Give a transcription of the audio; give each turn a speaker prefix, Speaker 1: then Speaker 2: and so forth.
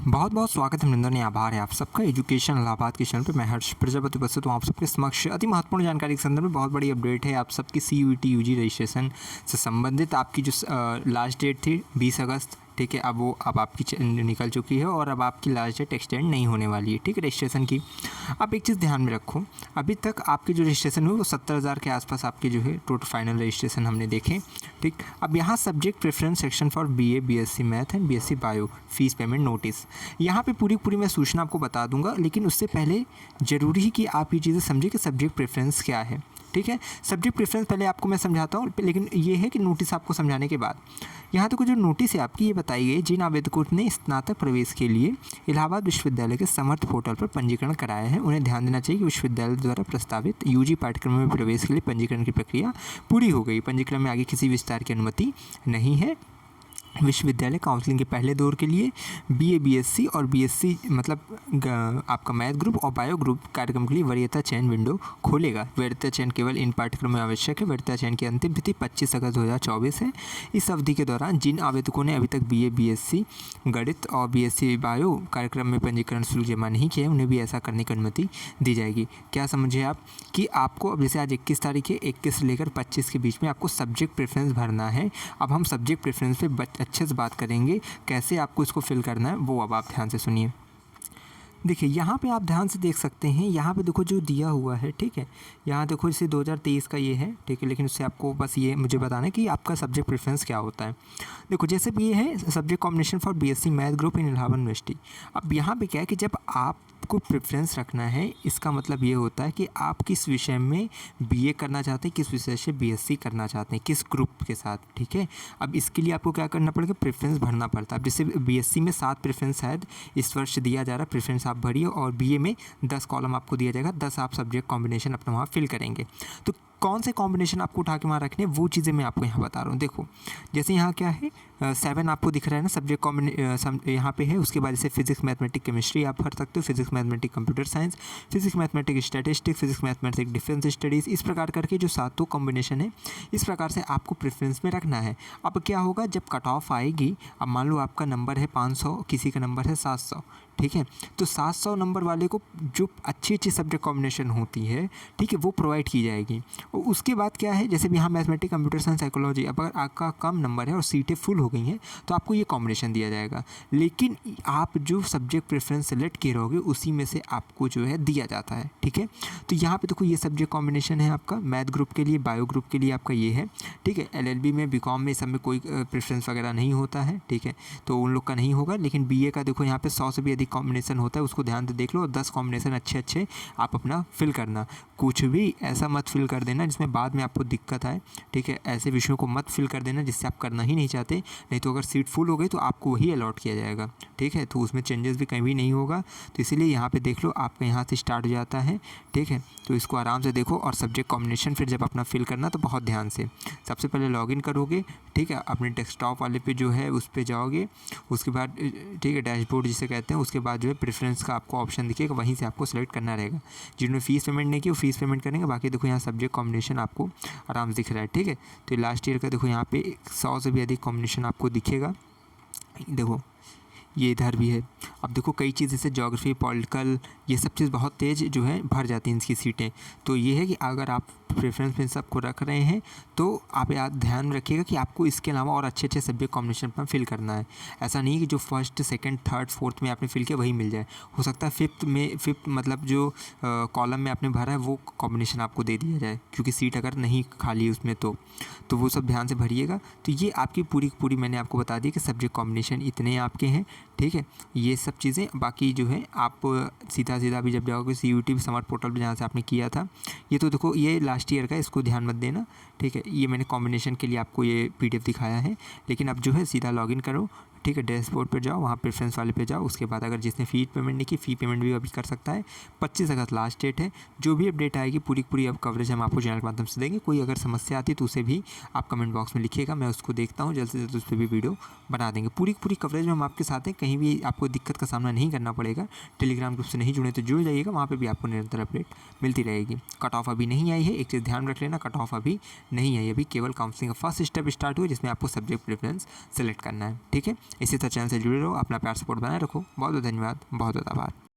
Speaker 1: बहुत बहुत स्वागत है, अभिनंदन या आभार है आप सबका एजुकेशन इलाहाबाद के चैनल पे। मैं हर्ष प्रजापति उपस्थित हूँ आप सबके समक्ष अति महत्वपूर्ण जानकारी के संदर्भ में। बहुत बड़ी अपडेट है आप सबकी CUET UG रजिस्ट्रेशन से संबंधित। आपकी जो लास्ट डेट थी 20 अगस्त, ठीक है, अब आपकी निकल चुकी है और अब आपकी लास्ट डेट एक्सटेंड नहीं होने वाली है, ठीक है, रजिस्ट्रेशन की। अब एक चीज़ ध्यान में रखो, अभी तक आपकी जो रजिस्ट्रेशन हुई वो 70,000 के आसपास आपके जो है टोटल फाइनल रजिस्ट्रेशन हमने देखे, ठीक। अब यहाँ subject preference section for BA BSc math and BSc bio fees payment notice, यहाँ पे पूरी मैं सूचना आपको बता दूंगा, लेकिन उससे पहले ज़रूरी है कि आप ये चीज़ें समझें कि सब्जेक्ट प्रेफरेंस क्या है, ठीक है। सब्जेक्ट प्रेफरेंस पहले आपको मैं समझाता हूँ, लेकिन ये है कि नोटिस आपको समझाने के बाद यहाँ तक जो नोटिस है आपकी, ये बताई गई जिन आवेदकों ने स्नातक प्रवेश के लिए इलाहाबाद विश्वविद्यालय के समर्थ पोर्टल पर पंजीकरण कराया है, उन्हें ध्यान देना चाहिए कि विश्वविद्यालय द्वारा प्रस्तावित UG पाठ्यक्रम में प्रवेश के लिए पंजीकरण की प्रक्रिया पूरी हो गई। पंजीकरण में आगे किसी विस्तार की अनुमति नहीं है। विश्वविद्यालय काउंसलिंग के पहले दौर के लिए BA BSc और BSc मतलब आपका मैथ ग्रुप और बायो ग्रुप कार्यक्रम के लिए वरीयता चयन विंडो खोलेगा। वरीयता चयन केवल इन पाठ्यक्रम में आवश्यक है। वरीयता चयन की अंतिम तिथि 25 अगस्त 2024 है। इस अवधि के दौरान जिन आवेदकों ने अभी तक BA BSc गणित और BSc बायो कार्यक्रम में पंजीकरण शुल्क जमा नहीं किया है, उन्हें भी ऐसा करने की अनुमति दी जाएगी। क्या समझे आप कि आपको अब जैसे आज 21 तारीख है, 21 से लेकर 25 के बीच में आपको सब्जेक्ट प्रेफरेंस भरना है। अब हम सब्जेक्ट प्रेफरेंस पे अच्छे से बात करेंगे, कैसे आपको इसको फिल करना है वो अब आप ध्यान से सुनिए। देखिए यहाँ पे आप ध्यान से देख सकते हैं, यहाँ पे देखो जो दिया हुआ है, ठीक है। यहाँ देखो इसे 2023 का ये है, ठीक है, लेकिन उससे आपको बस ये मुझे बताना है कि आपका सब्जेक्ट प्रेफरेंस क्या होता है। देखो जैसे भी ये है subject combination for BSc math group in Allahabad university. अब यहाँ पे क्या है कि जब आपको प्रेफरेंस रखना है, इसका मतलब ये होता है कि आप किस विषय में BA करना चाहते हैं, किस विषय से BSc करना चाहते हैं, किस ग्रुप के साथ, ठीक है। अब इसके लिए आपको क्या करना पड़ेगा, प्रेफरेंस भरना पड़ता है। अब जैसे BSc में 7 प्रेफरेंस शायद इस वर्ष दिया जा रहा है, प्रेफरेंस आप भरिए और BA में 10 कॉलम आपको दिया जाएगा, 10 आप सब्जेक्ट कॉम्बिनेशन अपना वहाँ फिल करेंगे। तो कौन से कॉम्बिनेशन आपको उठा के वहाँ रखने वो चीज़ें मैं आपको यहाँ बता रहा हूँ। देखो जैसे यहाँ क्या है 7 आपको दिख रहा है ना सब्जेक्ट कॉम्बिनेशन यहाँ पे है। उसके बाद जैसे फिजिक्स मैथमेटिक्स केमिस्ट्री आप भर सकते हो, physics mathematics computer science, physics mathematics statistics, physics mathematics defence studies, इस प्रकार करके जो 7 कॉम्बिनेशन है, इस प्रकार से आपको प्रेफरेंस में रखना है। अब क्या होगा जब कट ऑफ आएगी, अब मान लो आपका नंबर है 500, किसी का नंबर है 700, ठीक है, तो 700 नंबर वाले को जो अच्छी सब्जेक्ट कॉम्बिनेशन होती है, ठीक है, वो प्रोवाइड की जाएगी। और उसके बाद क्या है जैसे भी यहाँ मैथमेटिक्स कंप्यूटर साइंस साइकोलॉजी, अब अगर आपका कम नंबर है और सीटें फुल हो गई हैं तो आपको ये कॉम्बिनेशन दिया जाएगा। लेकिन आप जो सब्जेक्ट प्रेफरेंस सेलेक्ट किए रहोगे उसी में से आपको जो है दिया जाता है, ठीक है। तो यहाँ पे देखो ये सब्जेक्ट कॉम्बिनेशन है आपका मैथ ग्रुप के लिए, बायो ग्रुप के लिए आपका ये है, ठीक है। LLB में BCom में सब में कोई प्रेफरेंस वगैरह नहीं होता है, ठीक है, तो उन लोग का नहीं होगा। लेकिन BA का देखो यहाँ पे 100 से भी अधिक कॉम्बिनेशन होता है, उसको ध्यान से देख लो। 10 कॉम्बिनेशन अच्छे आप अपना फिल करना, कुछ भी ऐसा मत फिल कर देना जिसमें बाद में आपको दिक्कत आए, ठीक है। ऐसे विषयों को मत फिल कर देना जिससे आप करना ही नहीं चाहते, नहीं तो अगर सीट फुल हो गई तो आपको वही अलॉट किया जाएगा, ठीक है। तो उसमें चेंजेस भी कहीं भी नहीं होगा। तो इसीलिए यहाँ पे देख लो आपका यहाँ से स्टार्ट हो जाता है, ठीक है। तो इसको आराम से देखो और सब्जेक्ट कॉम्बिनेशन फिर जब अपना फिल करना तो बहुत ध्यान से सबसे पहले लॉगिन करोगे, ठीक है, अपने डेस्कटॉप वाले पे जो है उस पर जाओगे। उसके बाद ठीक है डैशबोर्ड जिसे कहते हैं, उसके बाद जो है प्रेफरेंस का आपको ऑप्शन दिखेगा, वहीं से आपको सेलेक्ट करना रहेगा। जिन्होंने फीस पेमेंट नहीं की वो फीस पेमेंट करेंगे, बाकी देखो यहाँ सब्जेक्ट कॉम्बिनेशन आपको आराम से दिख रहा है, ठीक है। तो लास्ट ईयर का देखो यहाँ पे 100 से भी अधिक कॉम्बिनेशन आपको दिखेगा, देखो ये इधर भी है। अब देखो कई चीज़ जैसे ज्योग्राफी, पॉलिटिकल, ये सब चीज़ बहुत तेज़ जो है भर जाती हैं इनकी सीटें। तो ये है कि अगर आप प्रेफरेंस में सबको रख रहे हैं तो आप याद ध्यान रखिएगा कि आपको इसके अलावा और अच्छे सब्जेक्ट कॉम्बिनेशन पर फिल करना है। ऐसा नहीं है कि जो फर्स्ट सेकंड थर्ड फोर्थ में आपने फिल किया वही मिल जाए, हो सकता है फिफ्थ मतलब जो कॉलम में आपने भरा है वो कॉम्बिनेशन आपको दे दिया जाए, क्योंकि सीट अगर नहीं खाली है उसमें तो वो सब ध्यान से भरिएगा। तो ये आपकी पूरी मैंने आपको बता दी कि सब्जेक्ट कॉम्बिनेशन इतने आपके हैं, ठीक है। ये सब चीज़ें बाकी जो है आप सीधा भी जब जाओगे CUET समर्थ पोर्टल पर जहाँ से आपने किया था, ये तो देखो ये लास्ट ईयर का, इसको ध्यान मत देना, ठीक है। ये मैंने कॉम्बिनेशन के लिए आपको ये PDF दिखाया है, लेकिन अब जो है सीधा लॉगिन करो, ठीक है, डैशबोर्ड पर जाओ, वहाँ प्रेफरेंस वाले पे जाओ। उसके बाद अगर जिसने फ़ी पेमेंट नहीं की, फ़ी पेमेंट भी अभी कर सकता है। 25 अगस्त लास्ट डेट है। जो भी अपडेट आएगी पूरी अब कवरेज हम आपको चैनल के माध्यम से देंगे। कोई अगर समस्या आती है तो उसे भी आप कमेंट बॉक्स में लिखिएगा, मैं उसको देखता हूँ, जल्द से जल्द उस पर भी वीडियो बना देंगे। पूरी कवरेज में हम आपके साथ हैं, कहीं भी आपको दिक्कत का सामना नहीं करना पड़ेगा। टेलीग्राम ग्रुप से नहीं जुड़े तो जुड़ जाइएगा, वहाँ पर भी आपको निरंतर अपडेट मिलती रहेगी। कट ऑफ अभी नहीं आई है, एक चीज़ ध्यान रख लेना, कट ऑफ अभी नहीं आई, अभी केवल काउंसलिंग का फर्स्ट स्टेप स्टार्ट हुआ जिसमें आपको सब्जेक्ट प्रेफरेंस सेलेक्ट करना है, ठीक है। इसी तरह चैनल से जुड़े रहो, अपना प्यार सपोर्ट बनाए रखो। बहुत बहुत धन्यवाद, बहुत बहुत आभार।